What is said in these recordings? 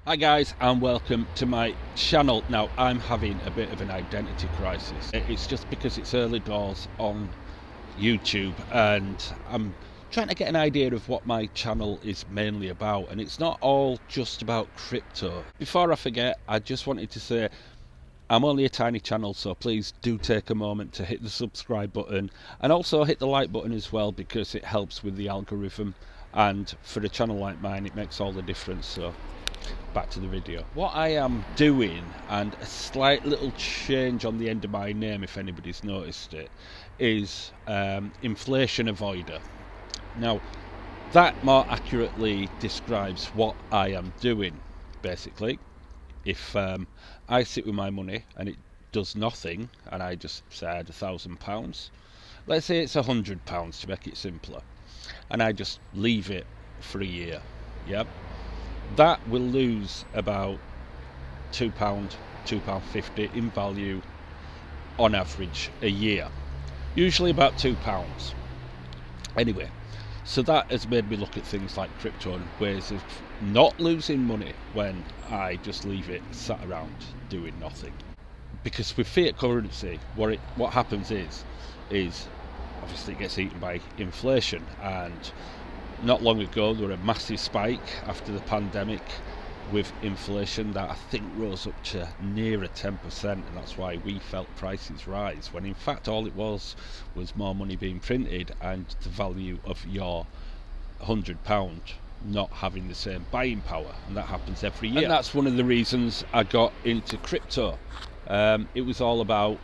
Hi guys, and welcome to my channel. Now I'm having a bit of an identity crisis. It's just because it's early doors on YouTube and I'm trying to get an idea of what my channel is mainly about, and it's not all just about crypto. Before I forget, I just wanted to say I'm only a tiny channel, so please do take a moment to hit the subscribe button and also hit the like button as well, because it helps with the algorithm, and for a channel like mine it makes all the difference. So back to the video. What I am doing, and a slight little change on the end of my name if anybody's noticed it, is inflation avoider. Now that more accurately describes what I am doing. Basically, if I sit with my money and it does nothing, and I just say I had £1,000, let's say it's £100 to make it simpler, and I just leave it for a year, yep, that will lose about £2, £2.50 in value on average a year, usually about £2. Anyway, so that has made me look at things like crypto and ways of not losing money when I just leave it sat around doing nothing. Because with fiat currency, what happens is obviously it gets eaten by inflation, and not long ago there was a massive spike after the pandemic with inflation that I think rose up to nearer 10%, and that's why we felt prices rise, when in fact all it was more money being printed and the value of your £100 not having the same buying power, and that happens every year. And that's one of the reasons I got into crypto. It was all about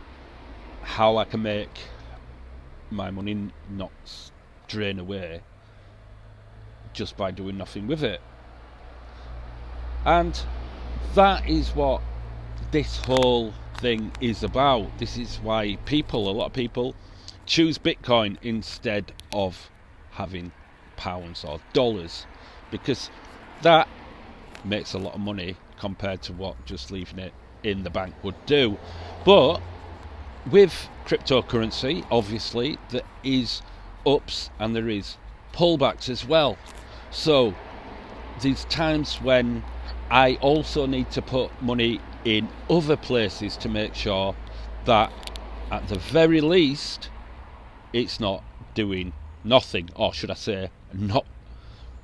how I can make my money not drain away just by doing nothing with it. And that is what this whole thing is about. This is why a lot of people choose Bitcoin instead of having pounds or dollars, because that makes a lot of money compared to what just leaving it in the bank would do. But with cryptocurrency, obviously there is ups and there is pullbacks as well. So there's times when I also need to put money in other places to make sure that at the very least it's not doing nothing, or should I say not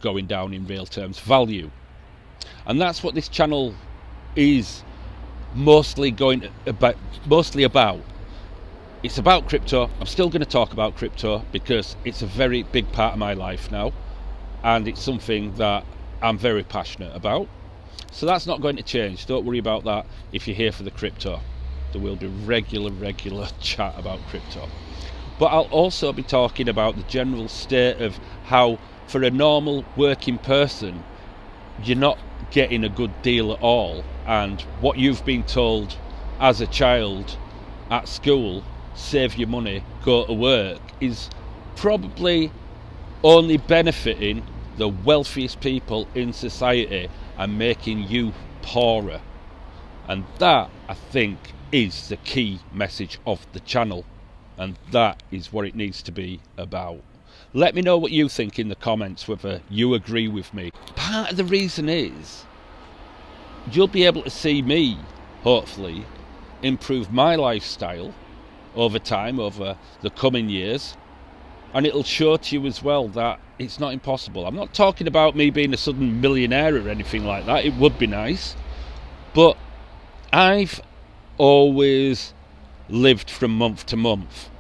going down in real terms value. And that's what this channel is mostly about. It's about crypto. I'm still going to talk about crypto because it's a very big part of my life now, and it's something that I'm very passionate about. So that's not going to change. Don't worry about that if you're here for the crypto. There will be regular chat about crypto. But I'll also be talking about the general state of how, for a normal working person, you're not getting a good deal at all, and what you've been told as a child at school, save your money, go to work, is probably only benefiting the wealthiest people in society and making you poorer. And that, I think, is the key message of the channel, and that is what it needs to be about. Let me know what you think in the comments, whether you agree with me. Part of the reason is you'll be able to see me, hopefully, improve my lifestyle over time, over the coming years, and it'll show to you as well that it's not impossible. I'm not talking about me being a sudden millionaire or anything like that. It would be nice, but I've always lived from month to month,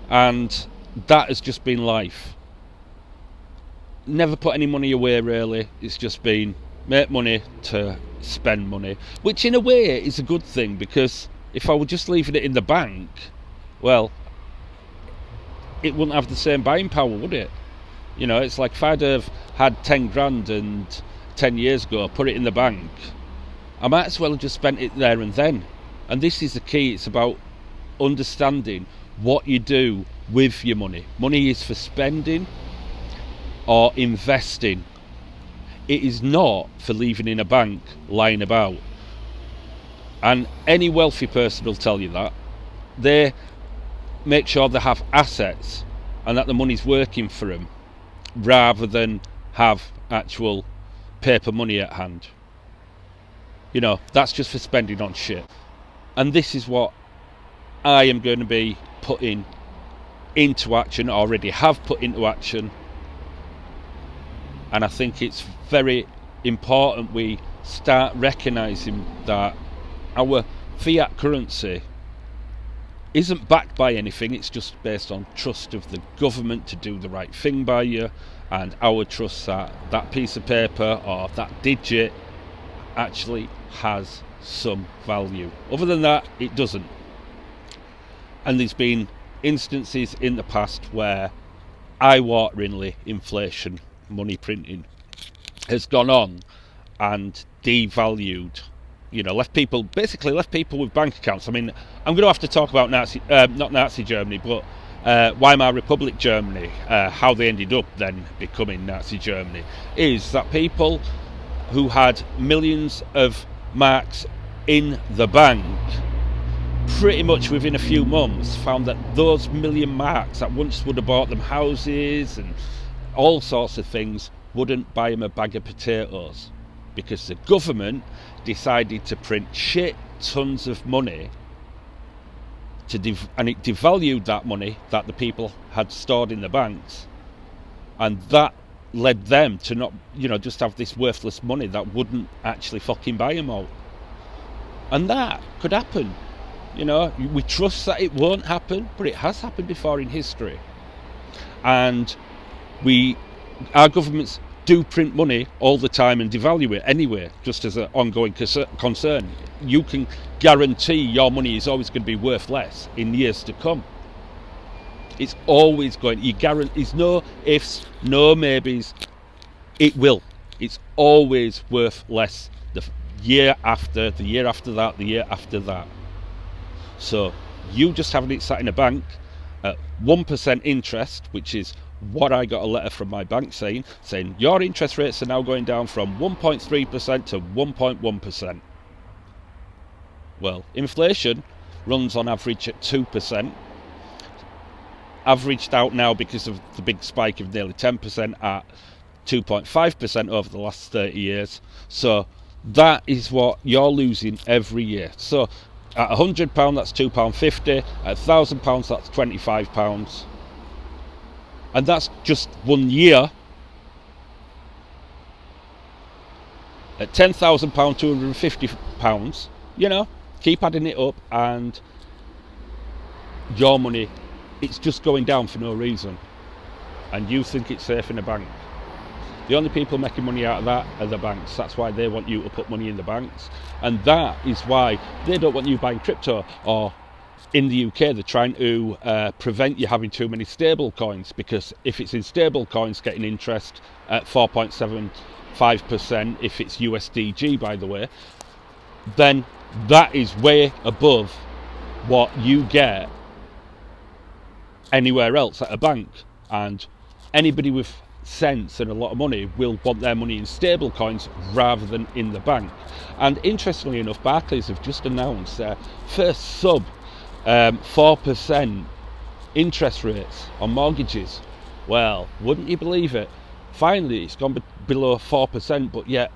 and that has just been life. Never put any money away really. It's just been make money to spend money, which in a way is a good thing, because if I were just leaving it in the bank, well, it wouldn't have the same buying power, would it? You know, it's like if I'd have had 10 grand and 10 years ago put it in the bank, I might as well have just spent it there and then. And this is the key. It's about understanding what you do with your money. Money is for spending or investing. It is not for leaving in a bank lying about. And any wealthy person will tell you that. They make sure they have assets and that the money's working for them, rather than have actual paper money at hand. That's just for spending on shit. And this is what I am going to be putting into action, already have put into action. And I think it's very important we start recognising that our fiat currency isn't backed by anything. It's just based on trust of the government to do the right thing by you, and our trust that piece of paper or that digit actually has some value. Other than that, it doesn't. And there's been instances in the past where eye-wateringly inflation, money printing, has gone on and devalued, left people with bank accounts. I mean, I'm going to have to talk about not Nazi Germany, but Weimar Republic Germany, how they ended up then becoming Nazi Germany, is that people who had millions of marks in the bank, pretty much within a few months, found that those million marks that once would have bought them houses and all sorts of things wouldn't buy them a bag of potatoes, because the government decided to print shit tons of money and it devalued that money that the people had stored in the banks, and that led them to not, just have this worthless money that wouldn't actually fucking buy them out. And that could happen. We trust that it won't happen, but it has happened before in history. And our governments do print money all the time and devalue it anyway, just as an ongoing concern. You can guarantee your money is always going to be worth less in years to come. It's always going. There's no ifs, no maybes. It will. It's always worth less the year after, the year after that, the year after that. So you just having it sat in a bank at 1% interest, which is what I got a letter from my bank saying your interest rates are now going down from 1.3% to 1.1%. Well, inflation runs on average at 2%, averaged out now because of the big spike of nearly 10% at 2.5% over the last 30 years. So that is what you're losing every year. So at £100, that's £2.50. At £1,000, that's £25. And that's just 1 year. At £10,000, £250. Keep adding it up, and your money, it's just going down for no reason. And you think it's safe in a bank. The only people making money out of that are the banks. That's why they want you to put money in the banks. And that is why they don't want you buying crypto. Or in the UK, they're trying to prevent you having too many stable coins, because if it's in stable coins getting interest at 4.75%, if it's USDG, by the way, then that is way above what you get anywhere else at a bank. And anybody with sense and a lot of money will want their money in stable coins rather than in the bank. And interestingly enough, Barclays have just announced their first sub 4% interest rates on mortgages. Well, wouldn't you believe it? Finally, it's gone below 4%, but yet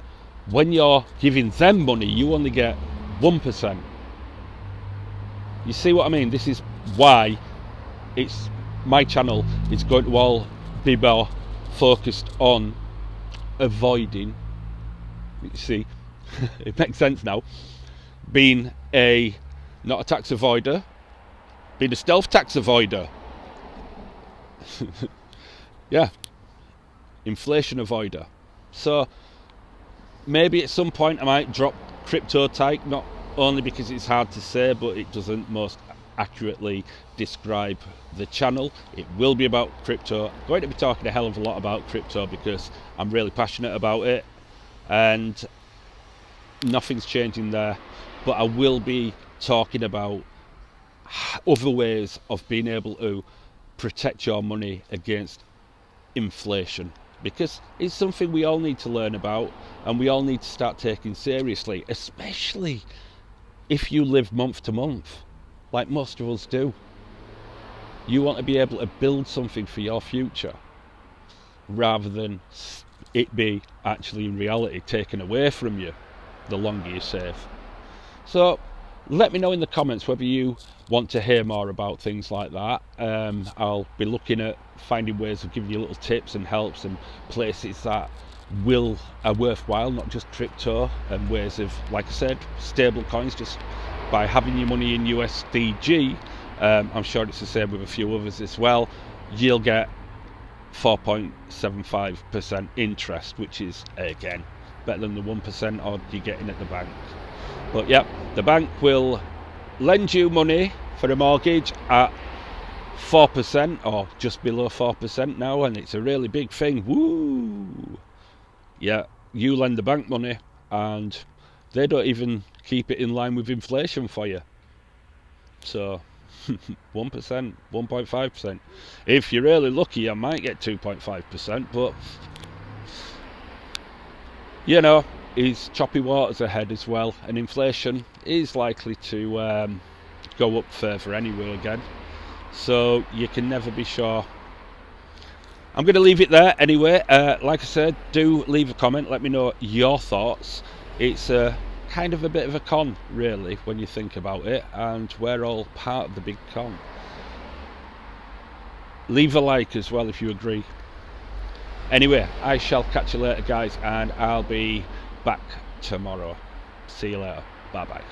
when you're giving them money, you only get 1%. You see what I mean? This is why my channel is going to all be more focused on avoiding, you see, it makes sense now, being not a tax avoider, being a stealth tax avoider. Yeah, inflation avoider. So maybe at some point I might drop crypto type, not only because it's hard to say, but it doesn't most accurately describe the channel. It will be about crypto. I'm going to be talking a hell of a lot about crypto because I'm really passionate about it, and nothing's changing there. But I will be talking about other ways of being able to protect your money against inflation, because it's something we all need to learn about and we all need to start taking seriously, especially if you live month to month like most of us do. You want to be able to build something for your future rather than it be actually in reality taken away from you. the longer you save. So let me know in the comments whether you want to hear more about things like that. I'll be looking at finding ways of giving you little tips and helps and places that are worthwhile, not just crypto, and ways of, like I said, stable coins. Just by having your money in USDG, I'm sure it's the same with a few others as well, you'll get 4.75% interest, which is again better than the 1% odd you're getting at the bank. But yeah, the bank will lend you money for a mortgage at 4% or just below 4% now, and it's a really big thing. Woo! Yeah, you lend the bank money and they don't even keep it in line with inflation for you. So 1%, 1.5%. If you're really lucky, I might get 2.5%, but you know, it's choppy waters ahead as well, and inflation is likely to go up further anyway again, so you can never be sure. I'm going to leave it there anyway. Like I said, do leave a comment, let me know your thoughts. It's kind of a bit of a con, really, when you think about it, and we're all part of the big con. Leave a like as well if you agree. Anyway, I shall catch you later, guys, and I'll be back tomorrow. See you later. Bye bye.